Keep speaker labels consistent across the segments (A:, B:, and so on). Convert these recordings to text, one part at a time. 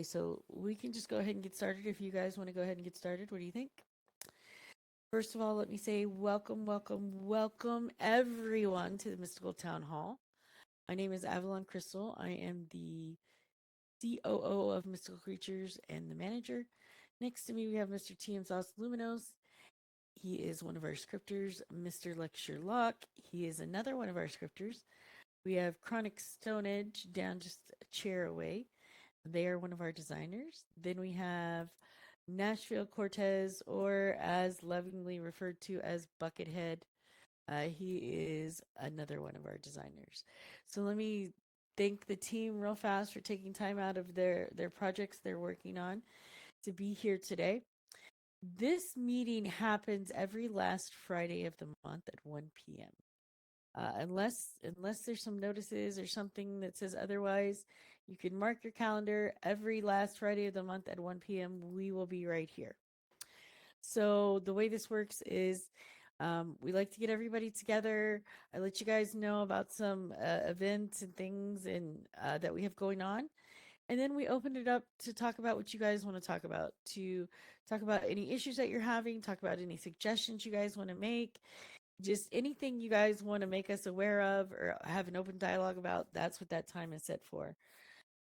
A: So we can just go ahead and get started if you guys want to go ahead and get started. What do you think? First of all, let me say welcome, welcome, welcome everyone to the Mystical Town Hall. My name is Avalon Crystal. I am the COO of Mystical Creatures and the manager. Next to me, we have Mr. TM Sauce Luminos. He is one of our scripters. Mr. Lecture Lock. He is another one of our scripters. We have Chronic Stone Edge down just a chair away. They are one of our designers. Then we have Nashville Cortez, or as lovingly referred to as Buckethead. He is another one of our designers. So let me thank the team real fast for taking time out of their projects they're working on to be here today. This meeting happens every last Friday of the month at 1 p.m. Unless there's some notices or something that says otherwise, you can mark your calendar every last Friday of the month at 1 p.m. We will be right here. So the way this works is we like to get everybody together. I let you guys know about some events and things and that we have going on. And then we open it up to talk about what you guys want to talk about, to talk about any issues that you're having, talk about any suggestions you guys want to make, just anything you guys want to make us aware of or have an open dialogue about. That's what that time is set for.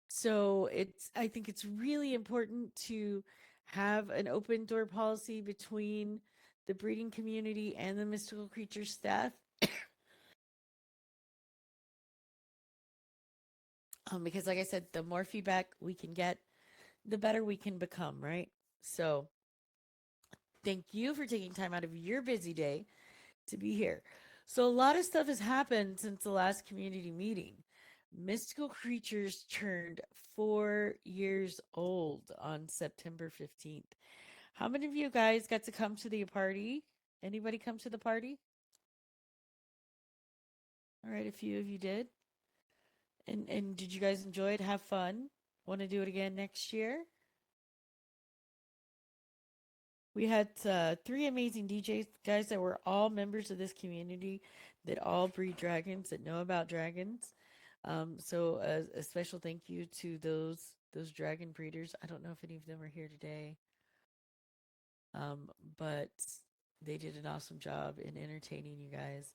A: So I think it's really important to have an open door policy between the breeding community and the mystical creature staff. Because like I said, the more feedback we can get, the better we can become, right? So thank you for taking time out of your busy day to be here. So a lot of stuff has happened since the last community meeting. Mystical Creatures turned 4 years old on September 15th. How many of you guys got to come to the party? Anybody come to the party? All right, a few of you did. And did you guys enjoy it? Have fun? Want to do it again next year? We had three amazing DJs, guys that were all members of this community that all breed dragons, that know about dragons. So a special thank you to those dragon breeders. I don't know if any of them are here today, um, but they did an awesome job in entertaining you guys.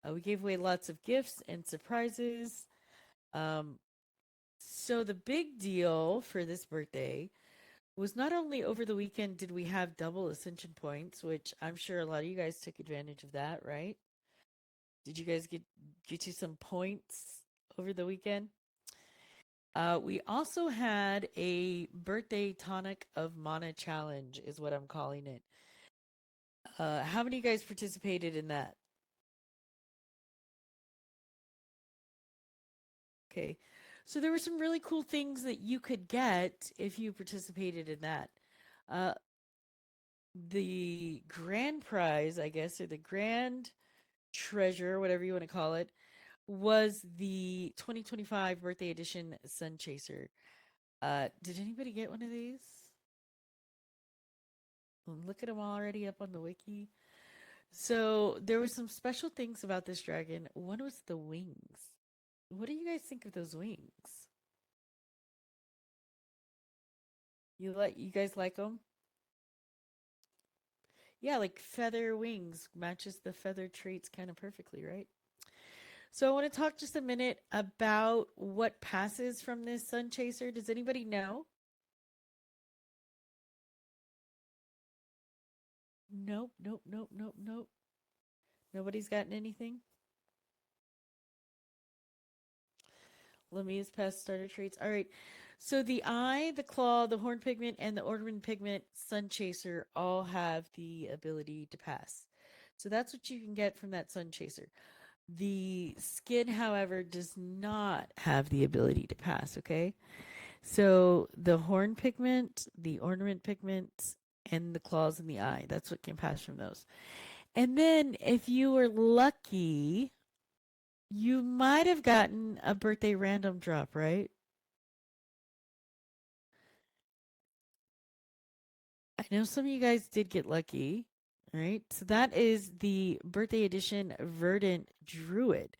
A: We gave away lots of gifts and surprises. Um, so the big deal for this birthday was not only over the weekend did we have double ascension points, which I'm sure a lot of you guys took advantage of that, right? Did you guys get you some points over the weekend? We also had a birthday tonic of mana challenge, is what I'm calling it. How many of you guys participated in that? Okay. So there were some really cool things that you could get if you participated in that. Uh, the grand prize, I guess, or the grand treasure, whatever you want to call it, was the 2025 birthday edition Sun Chaser. Did anybody get one of these? Look at them already up on the wiki. So there were some special things about this dragon. One was the wings. What do you guys think of those wings? You guys like them? Yeah, like feather wings matches the feather traits kind of perfectly, right? So I want to talk just a minute about what passes from this Sun Chaser. Does anybody know? Nope, nope, nope, nope, nope. Nobody's gotten anything? Lemia's past starter traits. All right. So the eye, the claw, the horn pigment, and the ornament pigment Sun Chaser all have the ability to pass. So that's what you can get from that Sun Chaser. The skin, however, does not have the ability to pass, okay? So the horn pigment, the ornament pigment, and the claws in the eye, that's what can pass from those. And then if you were lucky, you might have gotten a birthday random drop, right? I know some of you guys did get lucky, right? So that is the birthday edition Verdant Druid.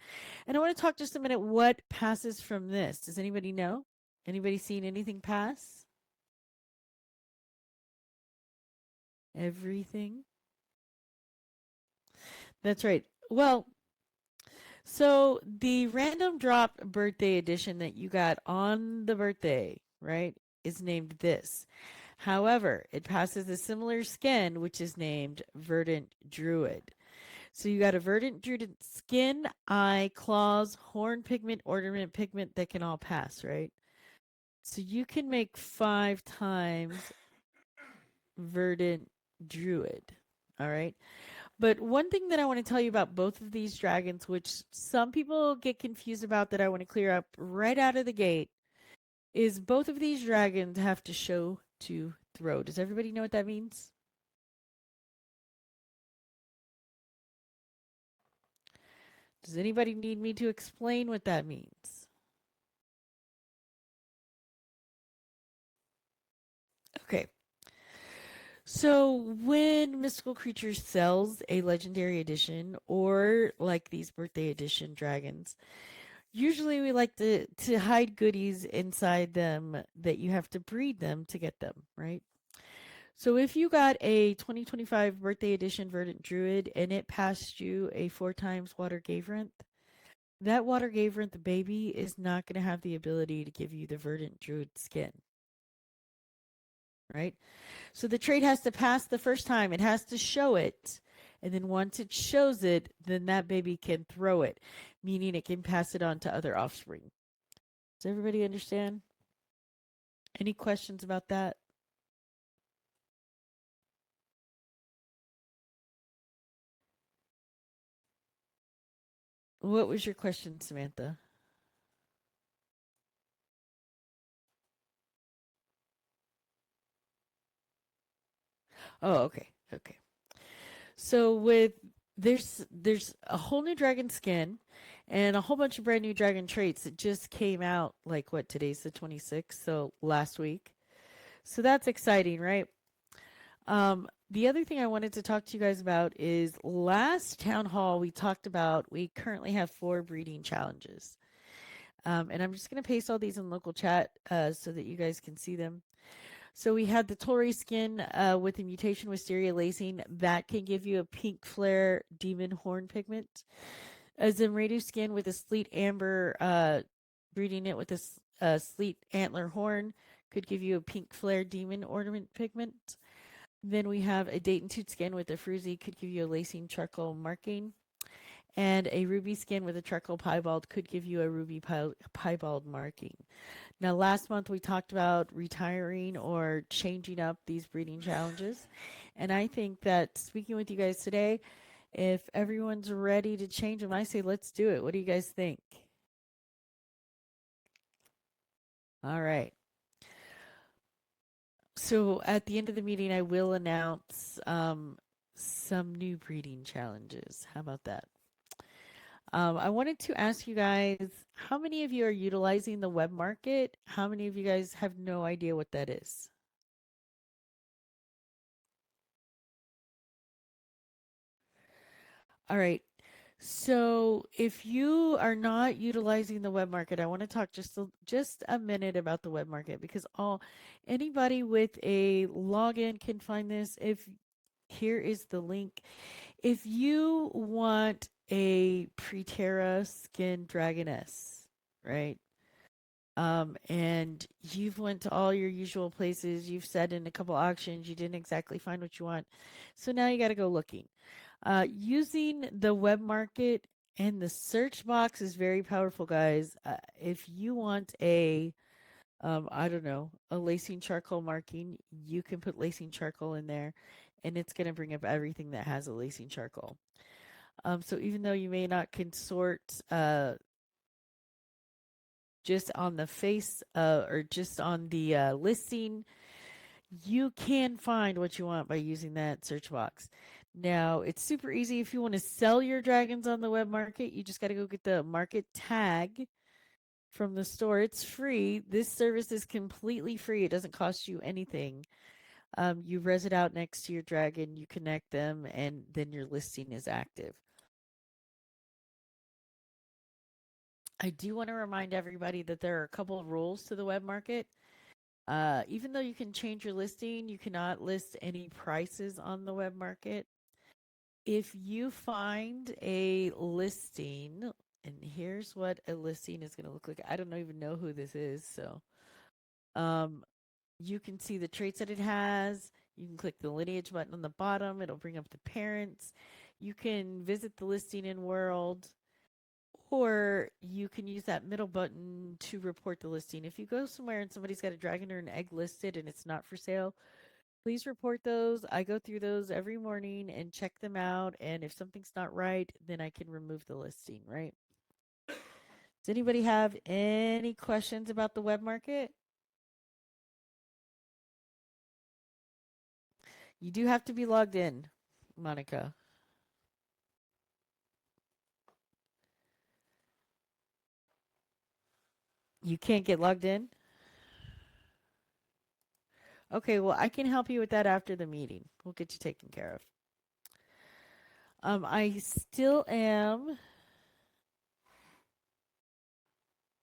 A: And I want to talk just a minute what passes from this. Does anybody know? Anybody seen anything pass? Everything. That's right. Well, so the random drop birthday edition that you got on the birthday, right, is named this. However, it passes a similar skin, which is named Verdant Druid. So you got a Verdant Druid skin, eye, claws, horn pigment, ornament pigment that can all pass, right? So you can make 5 times Verdant Druid. All right. But one thing that I want to tell you about both of these dragons, which some people get confused about that I want to clear up right out of the gate, is both of these dragons have to show to throw. Does everybody know what that means? Does anybody need me to explain what that means? Okay. So when Mystical Creatures sells a legendary edition or like these birthday edition dragons, usually we like to hide goodies inside them that you have to breed them to get them, right? So if you got a 2025 birthday edition Verdant Druid and it passed you a 4 times Water Gaverinth, that Water Gaverinth baby is not going to have the ability to give you the Verdant Druid skin, right? So the trait has to pass the first time. It has to show it. And then once it shows it, then that baby can throw it, meaning it can pass it on to other offspring. Does everybody understand? Any questions about that? What was your question, Samantha? Oh, okay. Okay. So with there's a whole new dragon skin and a whole bunch of brand new dragon traits that just came out like what today's the 26th, so last week. So that's exciting, right? The other thing I wanted to talk to you guys about is last town hall we talked about we currently have 4 breeding challenges. And I'm just going to paste all these in local chat so that you guys can see them. So we had the Torii skin with a mutation wisteria lacing that can give you a pink flare demon horn pigment. A Zemredu skin with a sleet amber breeding it with a sleet antler horn could give you a pink flare demon ornament pigment. Then we have a Dayton Toot skin with a Fruzy could give you a lacing charcoal marking. And a ruby skin with a charcoal piebald could give you a ruby piebald marking. Now, last month we talked about retiring or changing up these breeding challenges. And I think that speaking with you guys today, if everyone's ready to change them, I say let's do it. What do you guys think? All right. So at the end of the meeting, I will announce some new breeding challenges. How about that? I wanted to ask you guys how many of you are utilizing the web market? How many of you guys have no idea what that is? All right. So, if you are not utilizing the web market, I want to talk just a minute about the web market because all anybody with a login can find this. If here is the link. If you want a Preterra skin dragoness, right? And you've went to all your usual places, you've said in a couple auctions, you didn't exactly find what you want. So now you got to go looking. Using the web market and the search box is very powerful, guys. If you want I don't know, a lacing charcoal marking, you can put lacing charcoal in there and it's going to bring up everything that has a lacing charcoal. So even though you may not consort just on the face or just on the listing, you can find what you want by using that search box. Now, it's super easy if you want to sell your dragons on the web market. You just got to go get the market tag from the store. It's free. This service is completely free. It doesn't cost you anything. You res it out next to your dragon, you connect them, and then your listing is active. I do want to remind everybody that there are a couple of rules to the web market. Even though you can change your listing, you cannot list any prices on the web market. If you find a listing, and here's what a listing is going to look like. I don't even know who this is, so um, you can see the traits that it has. You can click the lineage button on the bottom. It'll bring up the parents. You can visit the listing in World, or you can use that middle button to report the listing. If you go somewhere and somebody's got a dragon or an egg listed and it's not for sale, please report those. I go through those every morning and check them out. And if something's not right, then I can remove the listing, right? Does anybody have any questions about the web market? You do have to be logged in, Monica. You can't get logged in? Okay, well, I can help you with that after the meeting. We'll get you taken care of. I still am.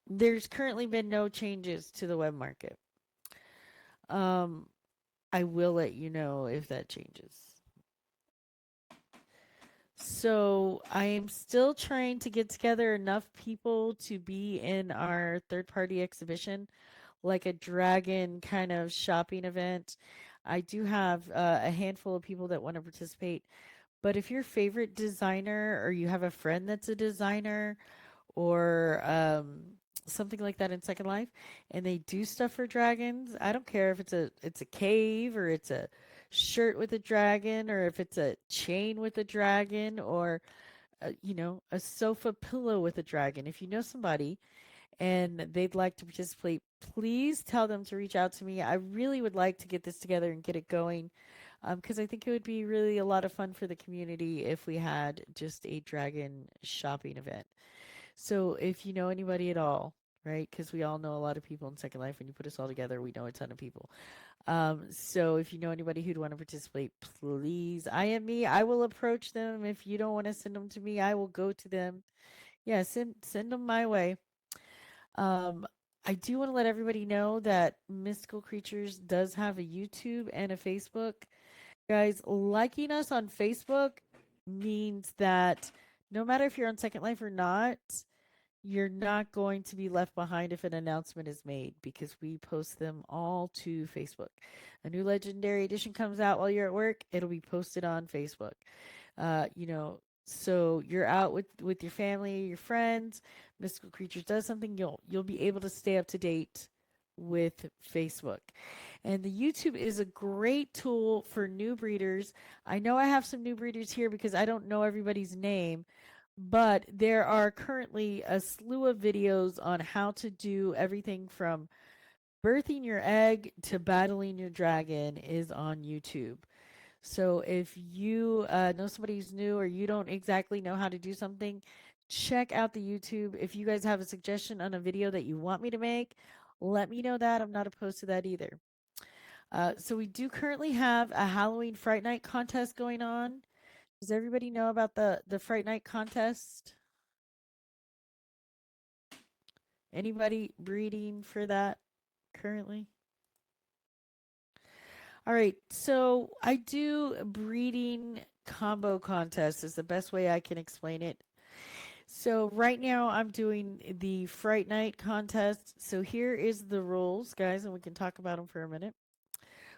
A: There's currently been no changes to the web market. Um, I will let you know if that changes. So I am still trying to get together enough people to be in our third party exhibition, like a dragon kind of shopping event. I do have a handful of people that want to participate. But if your favorite designer or you have a friend that's a designer or something like that in Second Life, and they do stuff for dragons. I don't care if it's a cave or it's a shirt with a dragon or if it's a chain with a dragon or a sofa pillow with a dragon. If you know somebody and they'd like to participate, please tell them to reach out to me. I really would like to get this together and get it going because I think it would be really a lot of fun for the community if we had just a dragon shopping event. So if you know anybody at all, right? Because we all know a lot of people in Second Life. When you put us all together, we know a ton of people. So if you know anybody who'd want to participate, please IM me. I will approach them. If you don't want to send them to me, I will go to them. Yeah, send them my way. Um, I do want to let everybody know that Mystical Creatures does have a YouTube and a Facebook. Guys, liking us on Facebook means that no matter if you're on Second Life or not, you're not going to be left behind if an announcement is made because we post them all to Facebook. A new Legendary Edition comes out while you're at work, it'll be posted on Facebook. So you're out with your family, your friends, Mystical Creatures does something, you'll be able to stay up to date with Facebook. And the YouTube is a great tool for new breeders. I know I have some new breeders here because I don't know everybody's name, but there are currently a slew of videos on how to do everything from birthing your egg to battling your dragon is on YouTube. So if you know somebody who's new or you don't exactly know how to do something, check out the YouTube. If you guys have a suggestion on a video that you want me to make, let me know that. I'm not opposed to that either. So we do currently have a Halloween Fright Night contest going on. Does everybody know about the Fright Night contest? Anybody breeding for that currently? All right, so I do breeding combo contests is the best way I can explain it. So right now I'm doing the Fright Night contest. So here is the rules, guys, and we can talk about them for a minute.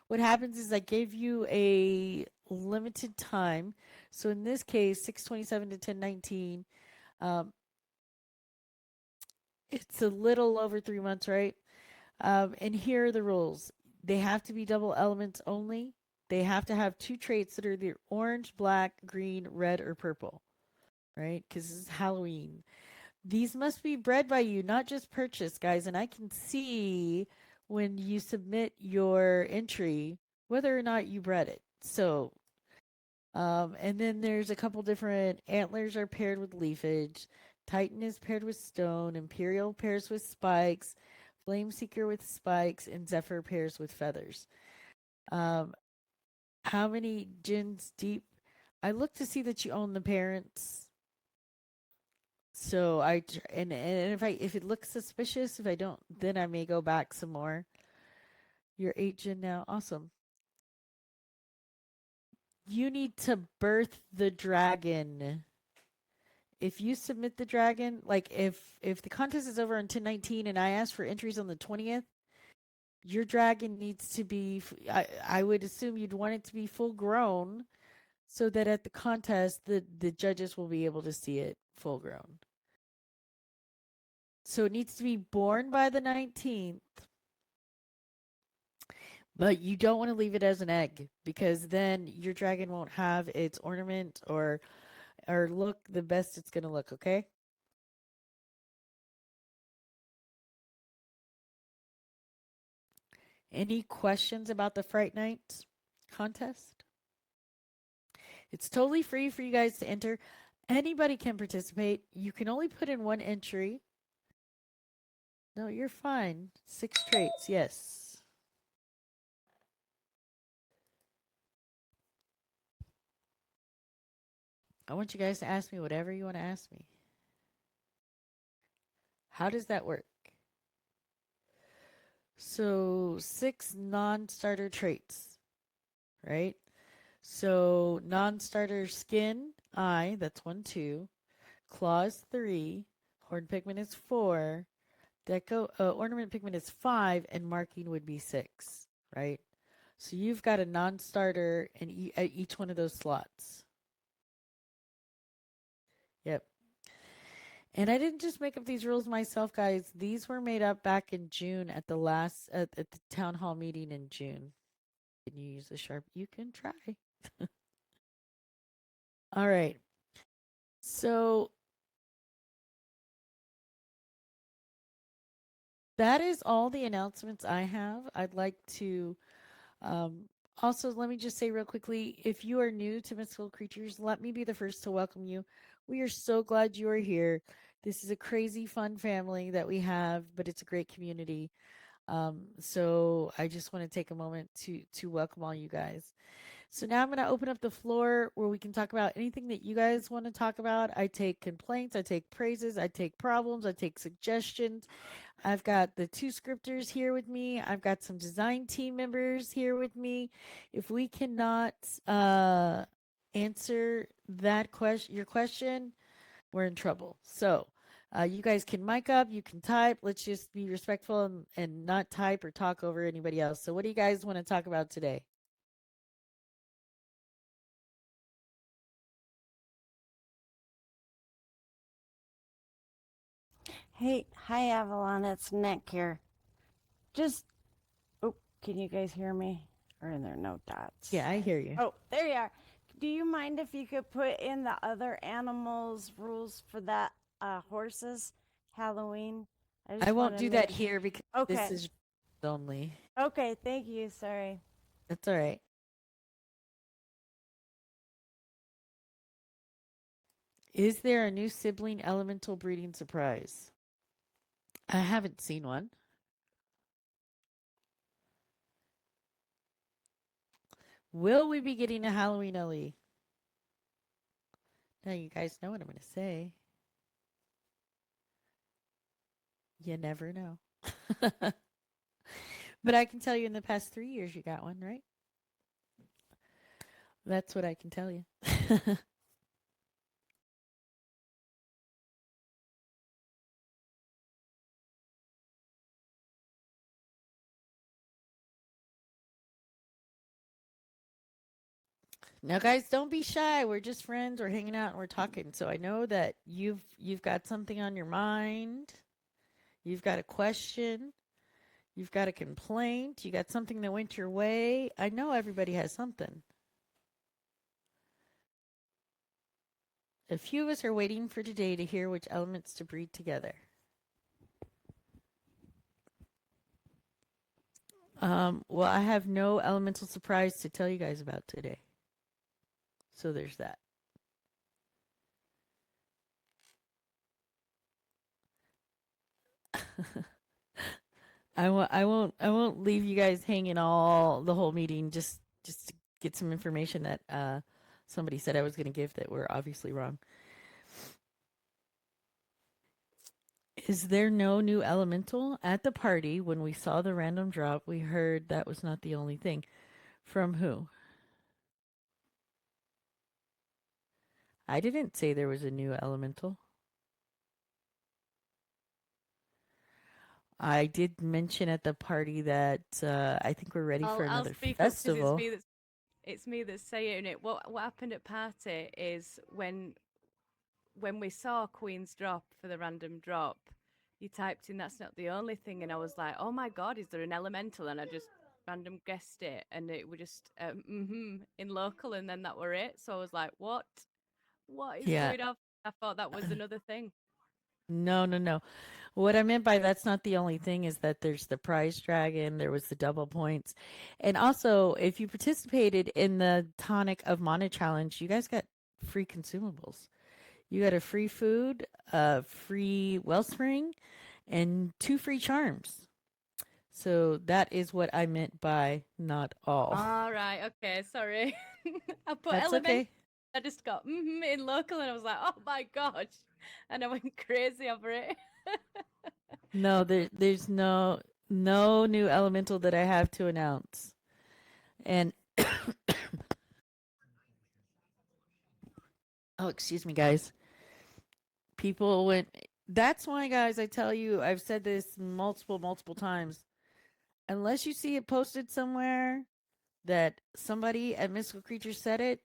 A: What happens is I gave you a limited time. So in this case, 627 to 1019. Um, it's a little over 3 months, right? And here are the rules. They have to be double elements only. They have to have two traits that are either orange, black, green, red, or purple, right? Because this is Halloween. These must be bred by you, not just purchased, guys. And I can see when you submit your entry whether or not you bred it. So, and then there's a couple different antlers are paired with leafage. Titan is paired with stone. Imperial pairs with spikes. Flame Seeker with spikes. And Zephyr pairs with feathers. Um, how many gens deep? I look to see that you own the parents. So and if it looks suspicious, if I don't, then I may go back some more. You're 8 gen now. Awesome. You need to birth the dragon. If you submit the dragon, like if the contest is over on 10/19 and I ask for entries on the 20th, your dragon needs to be I would assume you'd want it to be full grown so that at the contest the judges will be able to see it full grown. So it needs to be born by the 19th. But you don't want to leave it as an egg because then your dragon won't have its ornament or look the best it's going to look, okay? Any questions about the Fright Night contest? It's totally free for you guys to enter. Anybody can participate. You can only put in one entry. No, you're fine. 6 traits, yes. I want you guys to ask me whatever you want to ask me. How does that work? So, 6 non starter traits, right? So, non starter skin, I, that's 1, 2. Claws, 3. Horn pigment is 4. Ornament pigment is 5, and marking would be 6, right? So you've got a non-starter in at each one of those slots. Yep. And I didn't just make up these rules myself, guys. These were made up back in June at the town hall meeting in June. Can you use the sharp? You can try. All right. So that is all the announcements I have. I'd like to also, let me just say real quickly, if you are new to Mystical Creatures, let me be the first to welcome you. We are so glad you are here. This is a crazy fun family that we have, but it's a great community. So I just want to take a moment to welcome all you guys. So now I'm going to open up the floor where we can talk about anything that you guys want to talk about. I take complaints, I take praises, I take problems, I take suggestions. I've got the 2 scripters here with me. I've got some design team members here with me. If we cannot answer your question, we're in trouble. So you guys can mic up, you can type. Let's just be respectful and not type or talk over anybody else. So what do you guys want to talk about today?
B: Hey, hi Avalon, it's Nick here. Just, oh, can you guys hear me? Or are there no dots?
A: Yeah, I hear you.
B: Oh, there you are. Do you mind if you could put in the other animals rules for that horses Halloween? I
A: I
B: just want
A: won't
B: to
A: do
B: make
A: that here because this
B: Okay.
A: is only.
B: Okay, thank you. Sorry.
A: That's all right. Is there a new sibling elemental breeding surprise? I haven't seen one. Will we be getting a Halloween Ellie? Now you guys know what I'm going to say. You never know. But I can tell you in the past 3 years you got one, right? That's what I can tell you. Now guys, don't be shy. We're just friends. We're hanging out and we're talking. So I know that you've got something on your mind. You've got a question. You've got a complaint. You got something that went your way. I know everybody has something. A few of us are waiting for today to hear which elements to breed together. Well, I have no elemental surprise to tell you guys about today. So there's that. I won't leave you guys hanging all the whole meeting just to get some information that somebody said I was going to give that we're obviously wrong. Is there no new elemental? At the party, when we saw the random drop, we heard that was not the only thing. From who? I didn't say there was a new elemental. I did mention at the party that I think we're ready for
C: I'll
A: another
C: speak up because
A: festival.
C: it's me that's saying it. What happened at party is when we saw Queen's drop for the random drop, you typed in that's not the only thing, and I was like, oh my god, is there an elemental? And I just random guessed it, and it was just in local, and then that were it. So I was like, what is
A: Yeah.
C: going on? I thought that was another thing.
A: No, no, no. What I meant by that's not the only thing is that there's the prize dragon, there was the double points. And also, if you participated in the Tonic of Mana challenge, you guys got free consumables. You got a free food, a free wellspring, and 2 free charms. So that is what I meant by not all.
C: All right, okay, sorry. I put
A: That's
C: element.
A: okay.
C: I just got in local, and I was like, oh my gosh, and I went crazy over it.
A: No, there's no new elemental that I have to announce. And oh, excuse me, guys. People went. That's why, guys. I tell you, I've said this multiple times. Unless you see it posted somewhere that somebody at Mystical Creatures said it,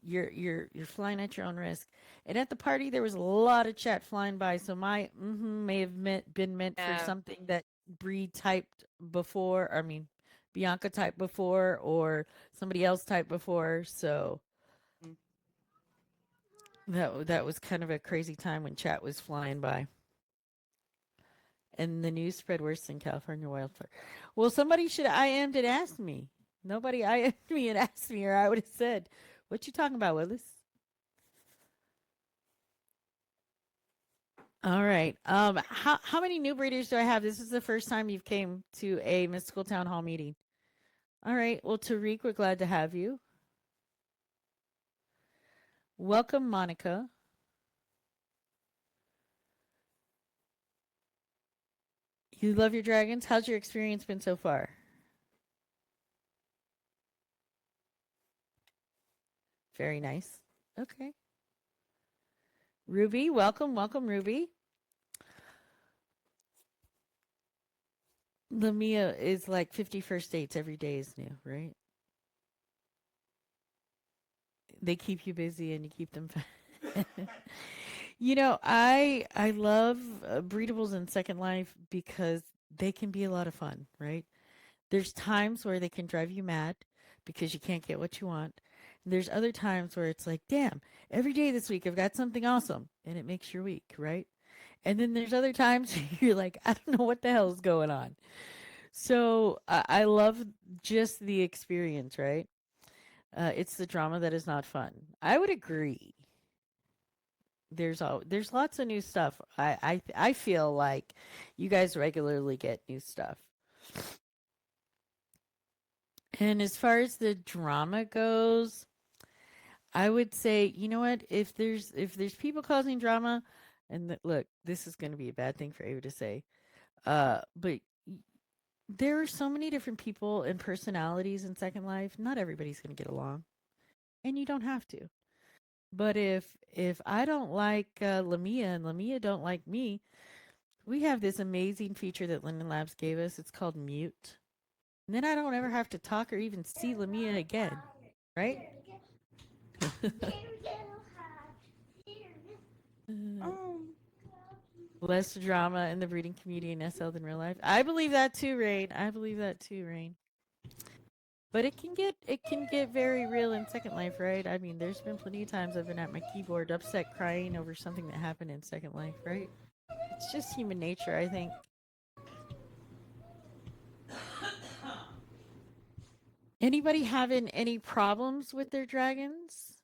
A: you're flying at your own risk. And at the party, there was a lot of chat flying by, so my may have been meant for
C: Yeah.
A: something that Bree typed before. I mean, Bianca typed before, or somebody else typed before. So
C: Mm.
A: that was kind of a crazy time when chat was flying by. And the news spread worse than California wildfire. Well, somebody should have IM'd and asked me. Nobody IM'd me and asked me, or I would have said, "What you talking about, Willis?" All right. How many new breeders do I have? This is the first time you've came to a mystical town hall meeting. All right. Well, Tariq, we're glad to have you. Welcome, Monica. You love your dragons. How's your experience been so far? Very nice. Okay. Ruby, welcome, Ruby. Lamia is like 51st dates every day is new, right? They keep you busy and you keep them. I love breedables in Second Life because they can be a lot of fun, right? There's times where they can drive you mad because you can't get what you want. And there's other times where it's like, damn, every day this week I've got something awesome, and it makes your week, right? And then there's other times you're like, I don't know what the hell's going on. So I love just the experience, right? It's the drama that is not fun. I would agree. There's lots of new stuff. I feel like you guys regularly get new stuff. And as far as the drama goes, I would say, you know what? If there's people causing drama, and look, this is going to be a bad thing for Ava to say, but there are so many different people and personalities in Second Life. Not everybody's going to get along, and you don't have to. But if I don't like Lamia and Lamia don't like me, we have this amazing feature that Linden Labs gave us. It's called mute. And then I don't ever have to talk or even see Lamia again, right?
B: Um,
A: Less drama in the breeding community in SL than real life. I believe that too, Rain. I believe that too, Rain. But it can get very real in Second Life, right? I mean, there's been plenty of times I've been at my keyboard upset crying over something that happened in Second Life, right? It's just human nature, I think. Anybody having any problems with their dragons?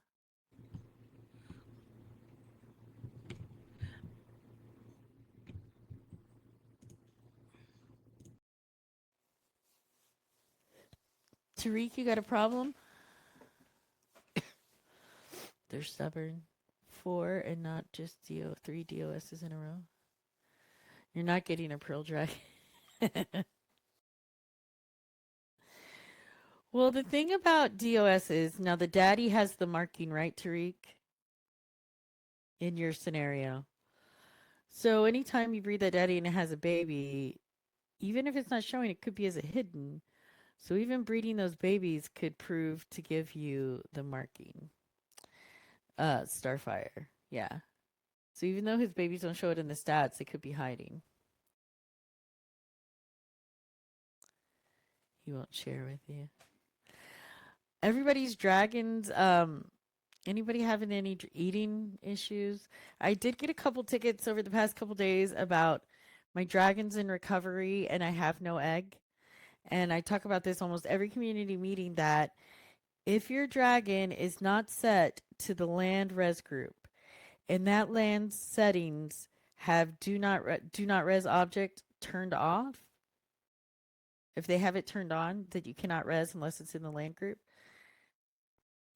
A: Tariq, you got a problem? They're stubborn. 4 and not just 3 DOSs in a row? You're not getting a Pearl Dragon. Well, the thing about DOS is now the daddy has the marking, right, Tariq, in your scenario. So anytime you breed that daddy and it has a baby, even if it's not showing, it could be as a hidden. So even breeding those babies could prove to give you the marking. Starfire. Yeah. So even though his babies don't show it in the stats, it could be hiding. He won't share with you. Everybody's dragons. Anybody having any eating issues? I did get a couple tickets over the past couple days about my dragons in recovery and I have no egg. And I talk about this almost every community meeting that if your dragon is not set to the land res group and that land settings have do not res object turned off, if they have it turned on that you cannot res unless it's in the land group,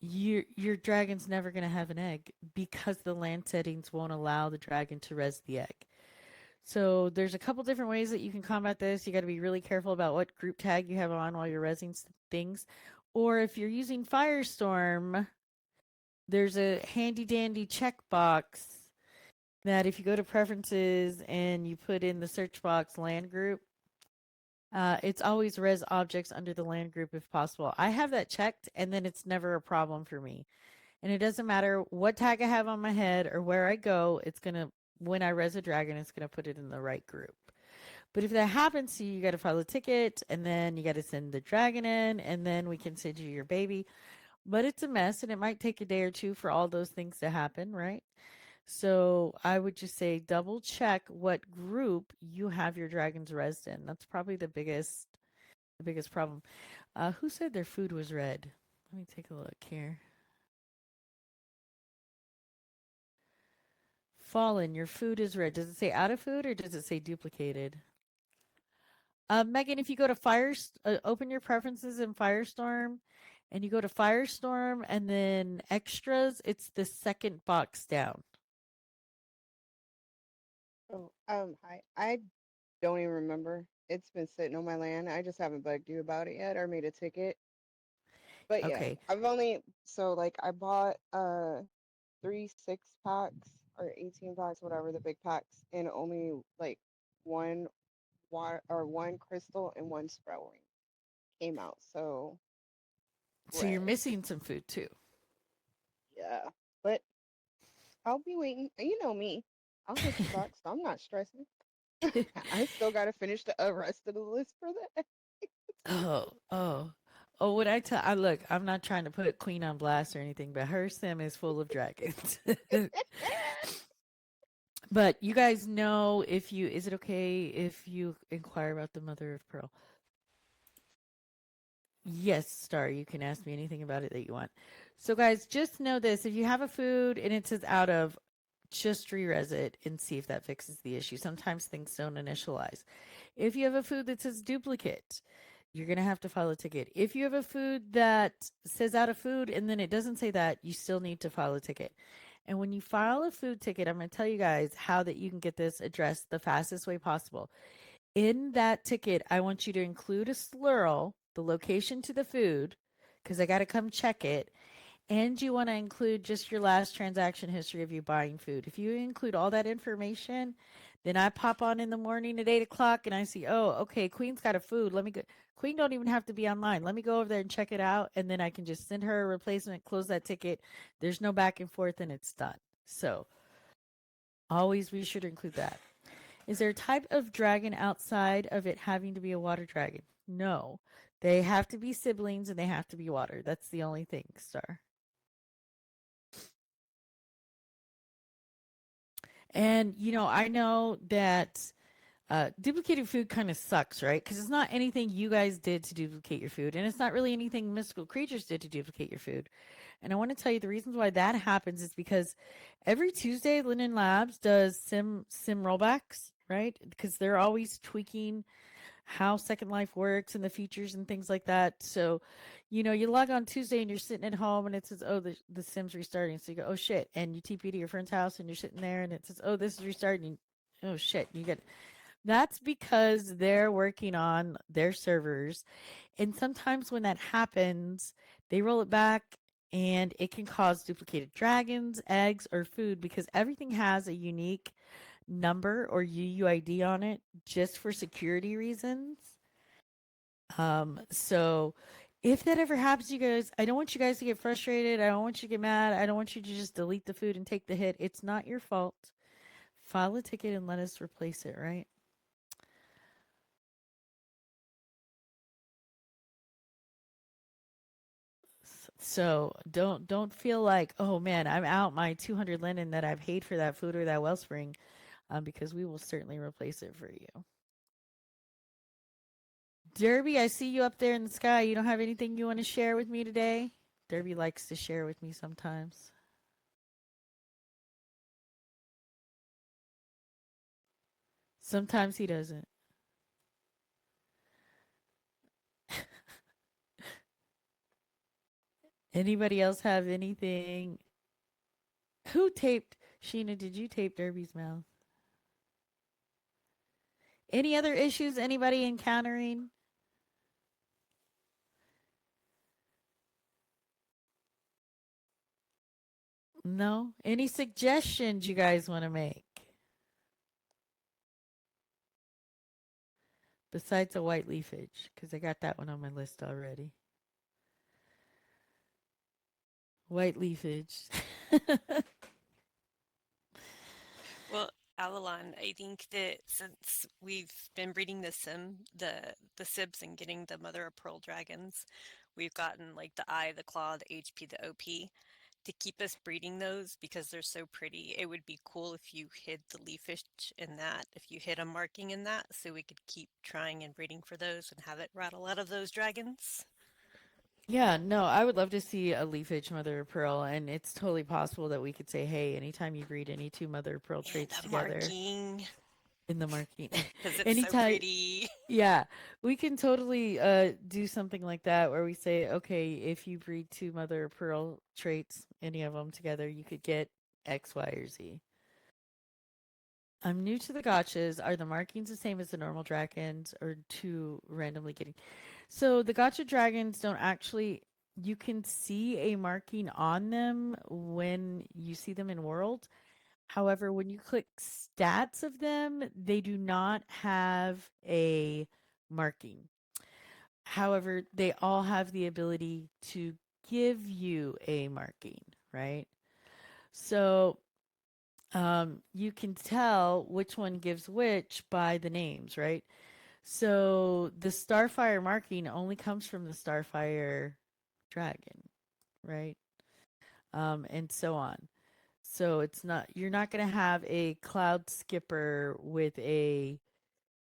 A: your dragon's never going to have an egg because the land settings won't allow the dragon to res the egg. So there's a couple different ways that you can combat this. You got to be really careful about what group tag you have on while you're resing things. Or if you're using Firestorm, there's a handy dandy checkbox that if you go to preferences and you put in the search box land group, it's always res objects under the land group if possible. I have that checked and then it's never a problem for me. And it doesn't matter what tag I have on my head or where I go, it's going to, when I res a dragon, it's going to put it in the right group. But if that happens to you, you got to file a ticket and then you got to send the dragon in and then we can send you your baby. But it's a mess and it might take a day or two for all those things to happen, right? So I would just say double check what group you have your dragons resed in. That's probably the biggest problem. Who said their food was red? Let me take a look here. Fallen, your food is red. Does it say out of food or does it say duplicated? Megan, if you go to open your preferences in Firestorm and you go to Firestorm and then extras, it's the second box down.
D: Oh, hi. I don't even remember. It's been sitting on my land. I just haven't bugged you about it yet or made a ticket. But yeah,
A: Okay.
D: I've only like I bought 3 6 packs or 18 packs, whatever the big packs, and only like one water or one crystal and one spell ring came out. So
A: So you're
D: red.
A: missing some food too.
D: Yeah. But I'll be waiting. You know me. I'll hit the box. So I'm not stressing. I still gotta finish the rest of the list for that.
A: Oh, what I look, I'm not trying to put Queen on blast or anything, but her sim is full of dragons. But you guys know is it okay if you inquire about the mother of pearl? Yes, Star, you can ask me anything about it that you want. So guys, just know this, if you have a food and it says out of, just re-res it and see if that fixes the issue. Sometimes things don't initialize. If you have a food that says duplicate, you're going to have to file a ticket. If you have a food that says out of food and then it doesn't say that, you still need to file a ticket. And when you file a food ticket, I'm going to tell you guys how that you can get this addressed the fastest way possible. In that ticket, I want you to include a slurl, the location to the food, because I got to come check it. And you want to include just your last transaction history of you buying food. If you include all that information, then I pop on in the morning at 8 o'clock and I see, oh, okay, Queen's got a food. Let me go. Queen don't even have to be online. Let me go over there and check it out. And then I can just send her a replacement, close that ticket. There's no back and forth and it's done. So always be sure to include that. Is there a type of dragon outside of it having to be a water dragon? No. They have to be siblings and they have to be water. That's the only thing, Star. And, I know that duplicated food kind of sucks, right? Because it's not anything you guys did to duplicate your food. And it's not really anything mystical creatures did to duplicate your food. And I want to tell you the reasons why that happens is because every Tuesday, Linden Labs does sim rollbacks, right? Because they're always tweaking how Second Life works and the features and things like that. So, you log on Tuesday and you're sitting at home and it says, oh, the Sims restarting. So you go, oh shit. And you TP to your friend's house and you're sitting there and it says, oh, this is restarting. Oh shit. You get That's because they're working on their servers. And sometimes when that happens, they roll it back and it can cause duplicated dragons, eggs, or food because everything has a unique number or UUID on it just for security reasons. So if that ever happens, you guys, I don't want you guys to get frustrated. I don't want you to get mad. I don't want you to just delete the food and take the hit. It's not your fault. File a ticket and let us replace it, right? So don't feel like, oh man, I'm out my 200 linen that I've paid for that food or that wellspring, because we will certainly replace it for you. Derby, I see you up there in the sky. You don't have anything you want to share with me today? Derby likes to share with me sometimes. Sometimes he doesn't. Anybody else have anything? Who taped Sheena? Did you tape Derby's mouth? Any other issues anybody encountering? No? Any suggestions you guys want to make? Besides a white leafage, because I got that one on my list already. White leafage.
E: Well, Avalon, I think that since we've been breeding the Sibs and getting the mother of pearl dragons, we've gotten like the eye, the claw, the HP, the OP. To keep us breeding those because they're so pretty, it would be cool if you hid the leafage in that, if you hid a marking in that, so we could keep trying and breeding for those and have it rattle out of those dragons.
A: Yeah, no, I would love to see a leafage mother of pearl, and it's totally possible that we could say, hey, anytime you breed any two mother of pearl
E: And
A: traits
E: the
A: together
E: marking,
A: in the marking,
E: because it's so
A: anytime,
E: pretty.
A: yeah, we can totally do something like that where we say, okay, if you breed two mother of pearl traits, any of them together, you could get X, Y, or Z. I'm new to the gotchas. Are the markings the same as the normal dragons or too randomly getting? So the gotcha dragons don't actually, you can see a marking on them when you see them in world. However, when you click stats of them, they do not have a marking. However, they all have the ability to give you a marking, right? So you can tell which one gives which by the names, right? So the Starfire marking only comes from the Starfire dragon, right? And so on. So you're not going to have a Cloud Skipper with a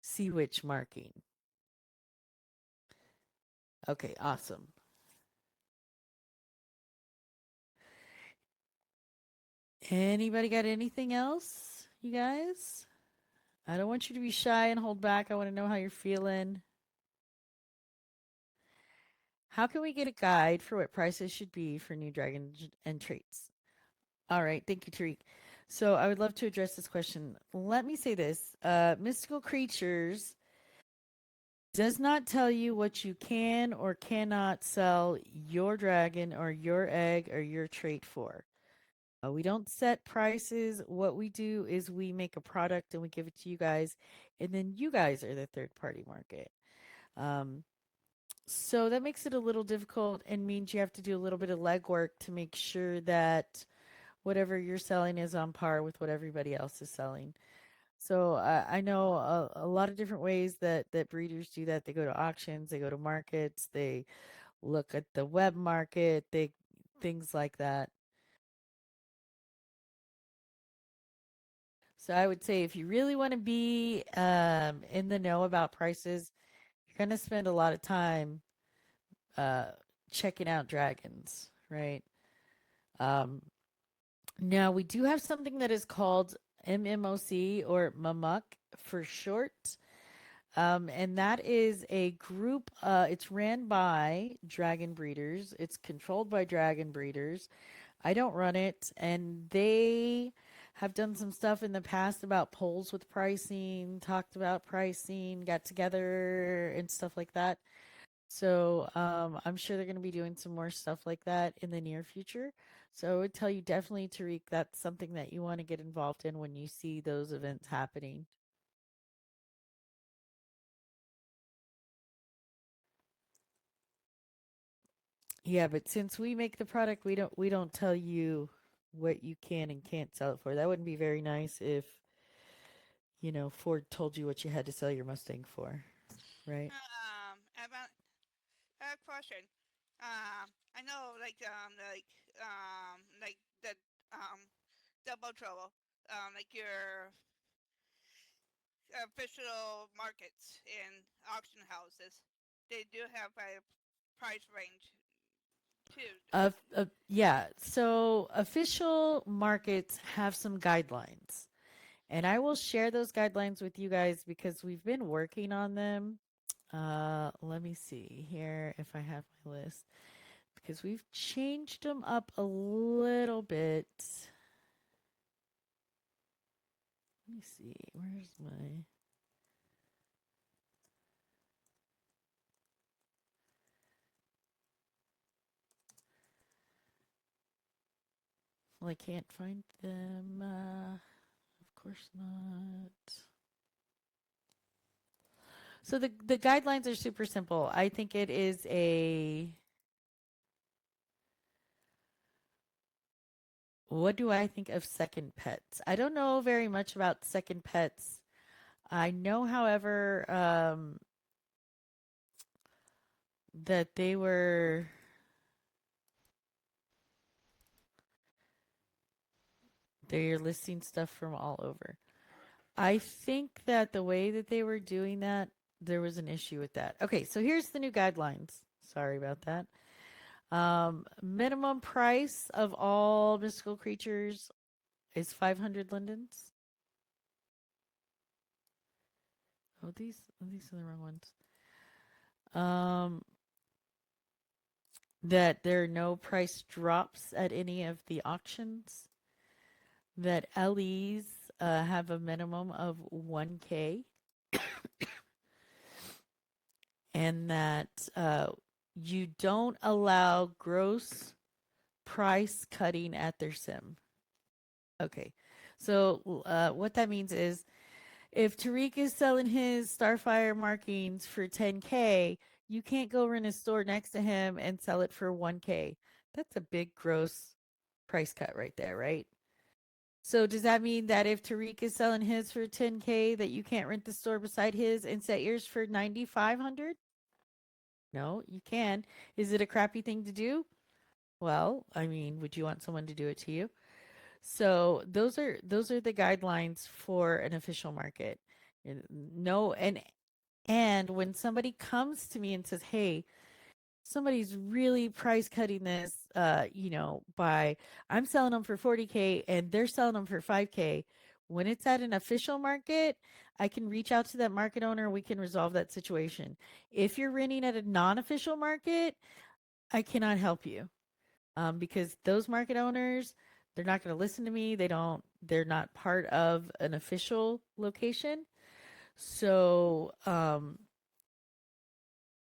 A: Sea Witch marking. Okay, awesome. Anybody got anything else, you guys? I don't want you to be shy and hold back. I want to know how you're feeling. How can we get a guide for what prices should be for new dragons and traits? All right, thank you, Tariq. So I would love to address this question. Let me say this. Mystical Creatures does not tell you what you can or cannot sell your dragon or your egg or your trait for. We don't set prices. What we do is we make a product and we give it to you guys, and then you guys are the third party market. Um, so that makes it a little difficult and means you have to do a little bit of legwork to make sure that whatever you're selling is on par with what everybody else is selling. So I know a lot of different ways that breeders do that. They go to auctions, they go to markets, they look at the web market, they things like that. So I would say if you really want to be in the know about prices, you're going to spend a lot of time uh, checking out dragons, right? Um, Now we do have something that is called MMOC or Mamuk for short. And that is a group, it's ran by dragon breeders. It's controlled by dragon breeders. I don't run it, and they have done some stuff in the past about polls with pricing, talked about pricing, got together and stuff like that. So I'm sure they're going to be doing some more stuff like that in the near future. So I would tell you definitely, Tariq, that's something that you want to get involved in when you see those events happening. Yeah, but since we make the product, we don't tell you what you can and can't sell it for. That wouldn't be very nice if, Ford told you what you had to sell your Mustang for, right?
F: I have a question. I know, like the um, double trouble, like your official markets and auction houses, they do have a price range too.
A: Yeah. So official markets have some guidelines, and I will share those guidelines with you guys because we've been working on them. Let me see here if I have my list because we've changed them up a little bit. Let me see. Where's my. Well, I can't find them. Of course not. So the guidelines are super simple. I think it is a. What do I think of second pets? I don't know very much about second pets. I know, however, that they're listing stuff from all over. I think that the way that they were doing that, there was an issue with that. Okay, so here's the new guidelines. Sorry about that. Minimum price of all mystical creatures is 500 lindens. Oh, these are the wrong ones. That there are no price drops at any of the auctions. That LEs have a minimum of 1K. And that you don't allow gross price cutting at their sim. Okay. So what that means is if Tariq is selling his Starfire markings for 10K, you can't go rent a store next to him and sell it for 1K. That's a big gross price cut right there, right? So does that mean that if Tariq is selling his for 10K that you can't rent the store beside his and set yours for 9,500? No, you can. Is it a crappy thing to do? Well, I mean, would you want someone to do it to you? So those are the guidelines for an official market. No, and when somebody comes to me and says, "Hey, somebody's really price cutting this, by I'm selling them for 40K and they're selling them for 5K." When it's at an official market, I can reach out to that market owner. We can resolve that situation. If you're renting at a non-official market, I cannot help you because those market owners, they're not going to listen to me. They're not part of an official location. So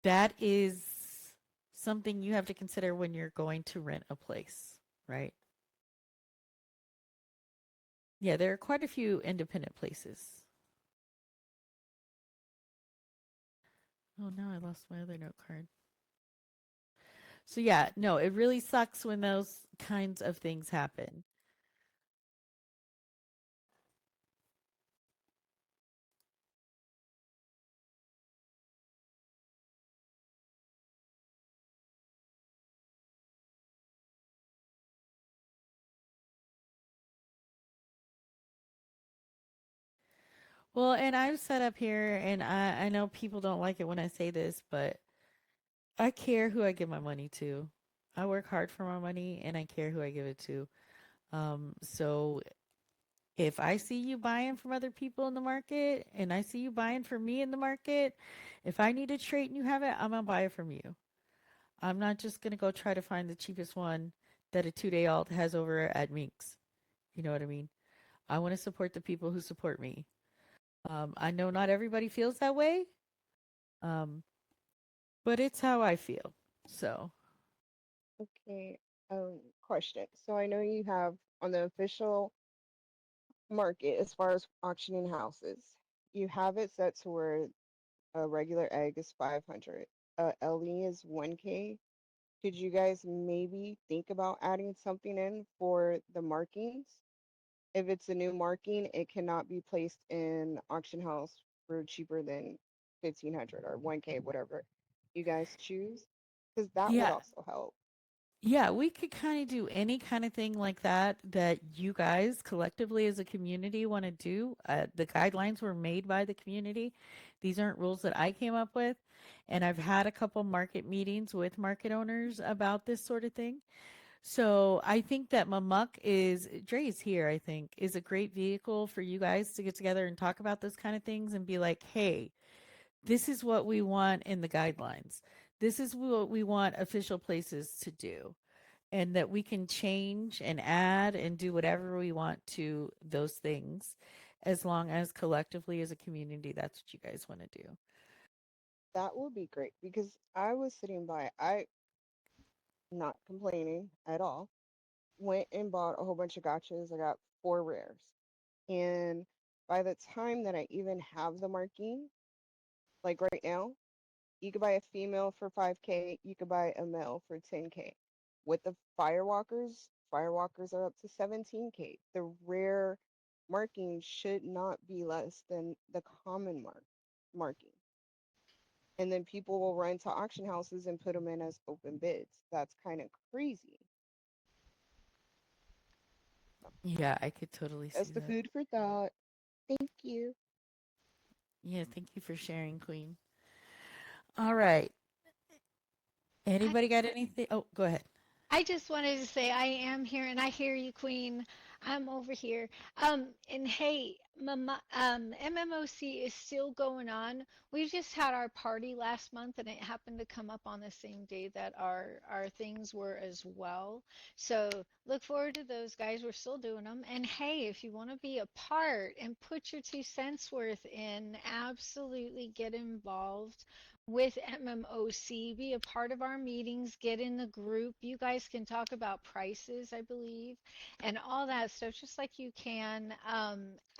A: that is something you have to consider when you're going to rent a place, right? Yeah, there are quite a few independent places. Oh, no, I lost my other note card. So, yeah, no, it really sucks when those kinds of things happen. Well, and I'm set up here, and I know people don't like it when I say this, but I care who I give my money to. I work hard for my money, and I care who I give it to. So If I see you buying from other people in the market and I see you buying from me in the market, if I need a trait and you have it, I'm going to buy it from you. I'm not just going to go try to find the cheapest one that a 2-day alt has over at Minx. You know what I mean? I want to support the people who support me. I know not everybody feels that way, um, but it's how I feel. So,
D: Okay. Question. So I know you have on the official market as far as auctioning houses, you have it set to where a regular egg is 500, LE is 1K. Could you guys maybe think about adding something in for the markings? If it's a new marking, it cannot be placed in auction house for cheaper than 1500 or 1K, whatever you guys choose, because that would
A: yeah,
D: also help.
A: yeah, we could kind of do any kind of thing like that that you guys collectively as a community want to do. The guidelines were made by the community. These aren't rules that I came up with. And I've had a couple market meetings with market owners about this sort of thing. So I think that Mamuck is, Dre's here, I think, is a great vehicle for you guys to get together and talk about those kind of things and be like, hey, this is what we want in the guidelines. This is what we want official places to do. And that we can change and add and do whatever we want to those things as long as collectively as a community, that's what you guys want to do.
D: That would be great because I was sitting by, I not complaining at all, went and bought a whole bunch of gotchas. I got 4 rares. And by the time that I even have the marking, like right now, you could buy a female for 5K, you could buy a male for 10K. With the firewalkers are up to 17K. The rare marking should not be less than the common marking. And then people will run to auction houses and put them in as open bids. That's kind of crazy. So
A: Yeah, I could totally
D: that's
A: see
D: the
A: that.
D: food for thought. Thank you.
A: Yeah, thank you for sharing, Queen. All right.
G: I,
A: Anybody got anything? Oh, go ahead.
G: I just wanted to say I am here and I hear you, Queen. I'm over here. And hey, Mama, MMOC is still going on. We just had our party last month and it happened to come up on the same day that our things were as well. So look forward to those guys. We're still doing them. And hey, if you want to be a part and put your 2 cents worth in, absolutely get involved with MMOC, be a part of our meetings, get in the group. You guys can talk about prices, I believe, and all that stuff, just like you can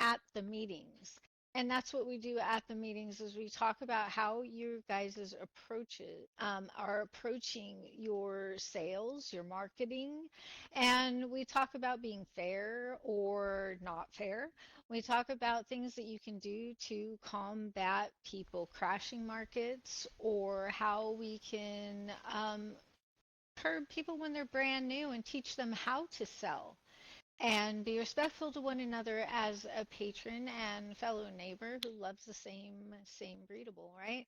G: at the meetings. And that's what we do at the meetings is we talk about how you guys' approaches are approaching your sales, your marketing, and we talk about being fair or not fair. We talk about things that you can do to combat people crashing markets or how we can curb people when they're brand new and teach them how to sell and be respectful to one another as a patron and fellow neighbor who loves the same breedable, right?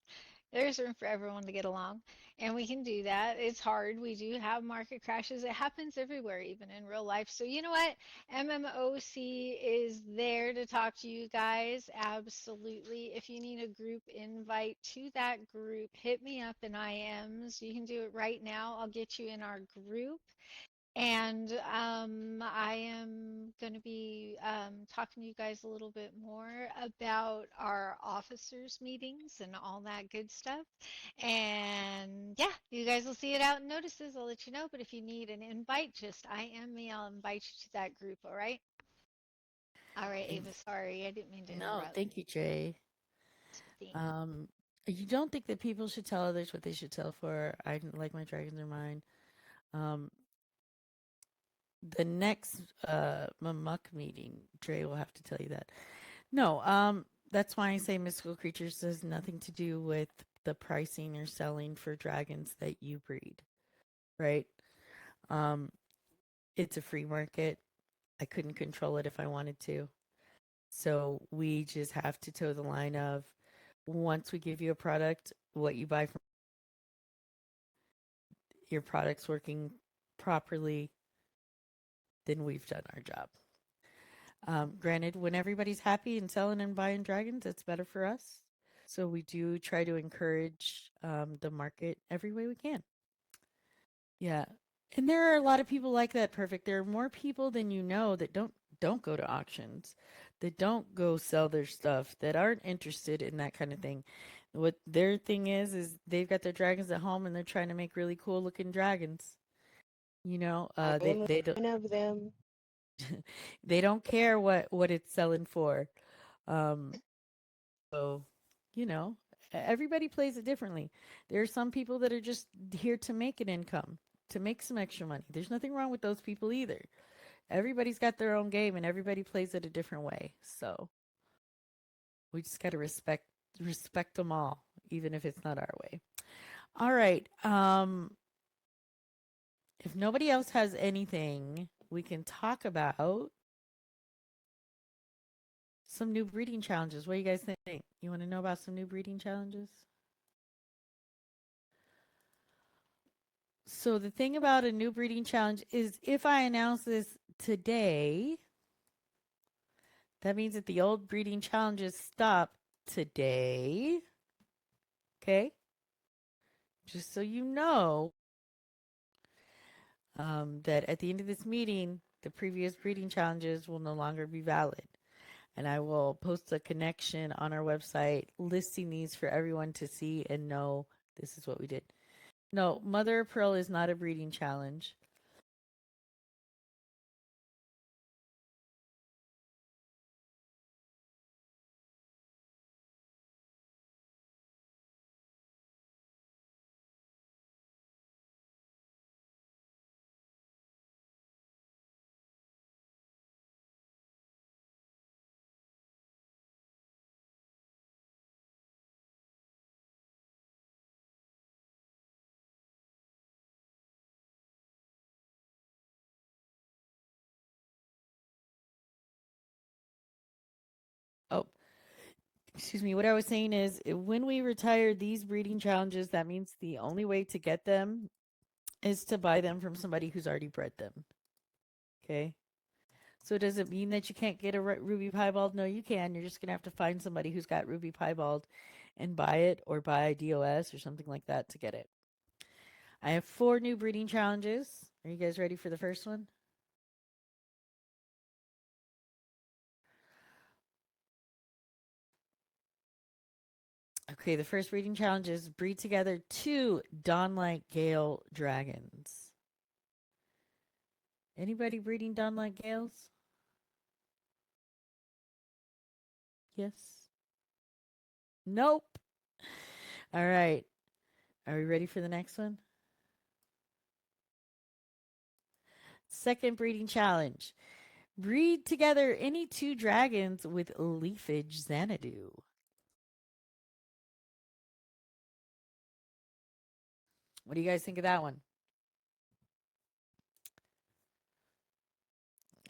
G: There's room for everyone to get along, and we can do that. It's hard. We do have market crashes. It happens everywhere, even in real life. So you know what? MMOC is there to talk to you guys. Absolutely. If you need a group invite to that group, hit me up in IMs. You can do it right now. I'll get you in our group. And I am going to be talking to you guys a little bit more about our officers' meetings and all that good stuff. And yeah, you guys will see it out in notices. I'll let you know. But if you need an invite, just IM me. I'll invite you to that group. All right. All right,
A: Thank
G: Ava. Sorry, I didn't mean to
A: No,
G: interrupt.
A: thank you, Jay.
G: Thanks.
A: You don't think that people should tell others what they should tell for? I like my dragons are mine. Um, the next Mamuck meeting, Dre will have to tell you that. No, that's why I say mystical creatures has nothing to do with the pricing or selling for dragons that you breed, right? Um, it's a free market. I couldn't control it if I wanted to. So we just have to toe the line of once we give you a product, what you buy from your product's working properly, then we've done our job. Granted, when everybody's happy and selling and buying dragons, it's better for us. So we do try to encourage the market every way we can. Yeah. And there are a lot of people like that, Perfect. There are more people than you know that don't go to auctions, that don't go sell their stuff, that aren't interested in that kind of thing. What their thing is they've got their dragons at home and they're trying to make really cool looking dragons. You know,
D: I
A: they
D: am
A: they don't
D: one of them.
A: they don't care what it's selling for. Um, so, you know, everybody plays it differently. There are some people that are just here to make an income, to make some extra money. There's nothing wrong with those people either. Everybody's got their own game and everybody plays it a different way. So we just got to respect them all, even if it's not our way. All right. If nobody else has anything, we can talk about some new breeding challenges. What do you guys think? You want to know about some new breeding challenges? So the thing about a new breeding challenge is if I announce this today, that means that the old breeding challenges stop today. Okay? Just so you know, that at the end of this meeting, the previous breeding challenges will no longer be valid. And I will post a connection on our website listing these for everyone to see and know this is what we did. No, Mother of Pearl is not a breeding challenge. Oh, excuse me. What I was saying is when we retire these breeding challenges, that means the only way to get them is to buy them from somebody who's already bred them. Okay? So does it mean that you can't get a ruby piebald? No, you can. You're just going to have to find somebody who's got ruby piebald and buy it or buy a DOS or something like that to get it. I have 4 new breeding challenges. Are you guys ready for the first one? Okay, the first breeding challenge is breed together 2 Dawnlight Gale dragons. Anybody breeding Dawnlight Gales? Yes. Nope. All right. Are we ready for the next one? Second breeding challenge. Breed together any 2 dragons with leafage Xanadu. What do you guys think of that one?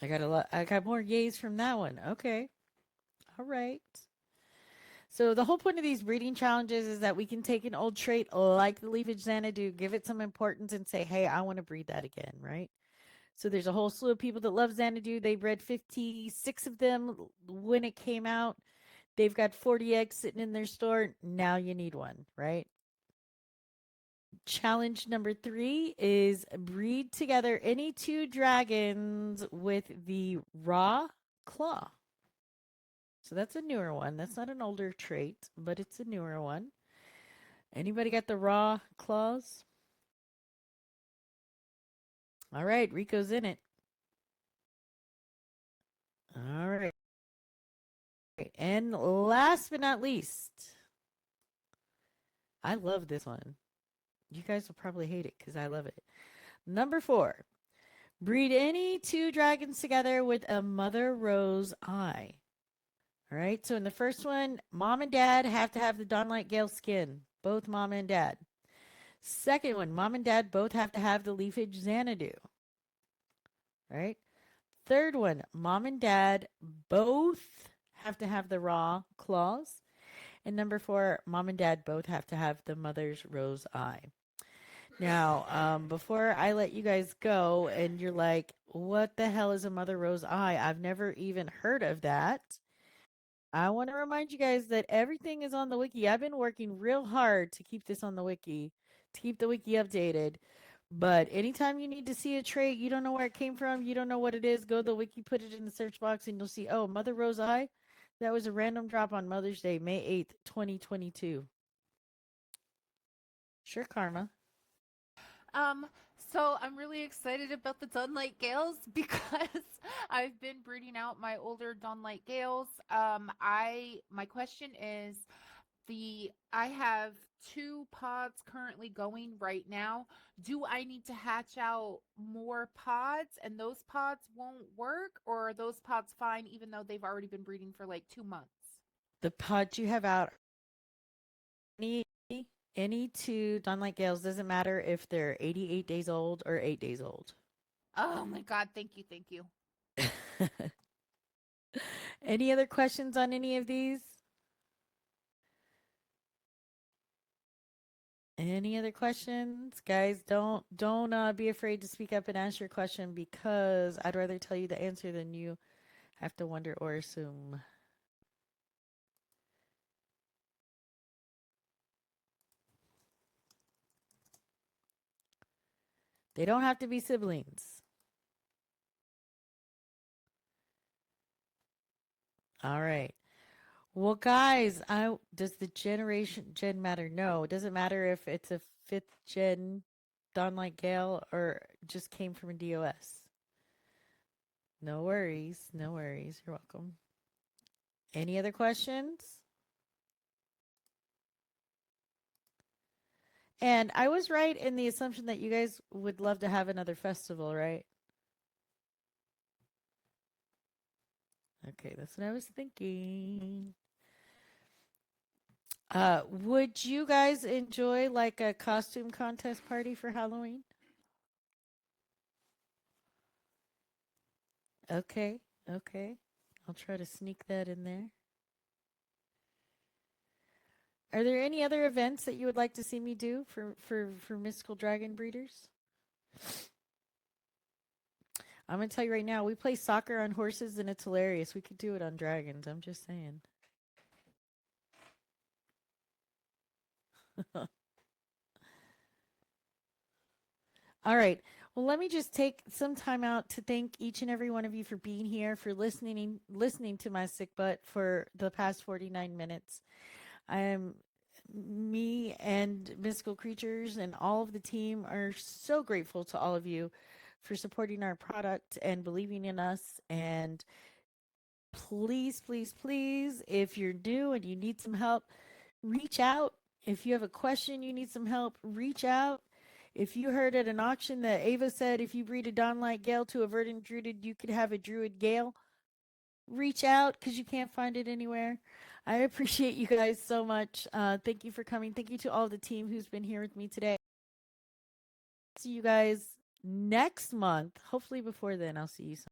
A: I got more yays from that one. Okay. All right. So the whole point of these breeding challenges is that we can take an old trait like the leafage Xanadu, give it some importance and say, hey, I want to breed that again, right? So there's a whole slew of people that love Xanadu. They bred 56 of them when it came out. They've got 40 eggs sitting in their store. Now you need one, right? Challenge number 3 is breed together any 2 dragons with the raw claw. So that's a newer one. That's not an older trait, but it's a newer one. Anybody got the raw claws? All right, Rico's in it. All right. And last but not least, I love this one. You guys will probably hate it because I love it. Number 4, breed any 2 dragons together with a mother rose eye. All right, so in the first one, mom and dad have to have the Dawnlight Gale skin, both mom and dad. Second one, mom and dad both have to have the leafage Xanadu. All right. Third one, mom and dad both have to have the raw claws. And number 4, mom and dad both have to have the mother's rose eye. Now, before I let you guys go, and you're like, what the hell is a Mother Rose eye? I've never even heard of that. I want to remind you guys that everything is on the wiki. I've been working real hard to keep this on the wiki, to keep the wiki updated. But anytime you need to see a trait, you don't know where it came from, you don't know what it is, go to the wiki, put it in the search box, and you'll see, oh, Mother Rose eye. That was a random drop on Mother's Day, May 8th, 2022. Sure, Karma.
H: Um, so I'm really excited about the Dunlight Gales because I've been breeding out my older Dunlight Gales. My question is I have 2 pods currently going right now. Do I need to hatch out more pods and those pods won't work, or are those pods fine even though they've already been breeding for like 2 months?
A: The pods you have out, any 2 Dunlight Gales, doesn't matter if they're 88 days old or 8 days old.
H: Oh my god, thank you, thank you.
A: Any other questions on any of these? Any other questions? Guys, don't be afraid to speak up and ask your question, because I'd rather tell you the answer than you have to wonder or assume. They don't have to be siblings. All right. Well, guys, does the gen matter? No, it doesn't matter if it's a 5th gen Donlight Gale or just came from a DOS. No worries, no worries. You're welcome. Any other questions? And I was right in the assumption that you guys would love to have another festival, right? Okay, that's what I was thinking. Would you guys enjoy like a costume contest party for Halloween? Okay, okay. I'll try to sneak that in there. Are there any other events that you would like to see me do for mystical dragon breeders? I'm gonna tell you right now, we play soccer on horses and it's hilarious. We could do it on dragons. I'm just saying. All right. Well, let me just take some time out to thank each and every one of you for being here, for listening to my sick butt for the past 49 minutes. Me and Mystical Creatures and all of the team are so grateful to all of you for supporting our product and believing in us. And please, please, please, if you're new and you need some help, reach out. If you have a question, you need some help, reach out. If you heard at an auction that Ava said if you breed a Dawnlight Gale to a Verdant Druid, you could have a Druid Gale, reach out because you can't find it anywhere. I appreciate you guys so much. Thank you for coming. Thank you to all the team who's been here with me today. See you guys next month. Hopefully before then, I'll see you soon.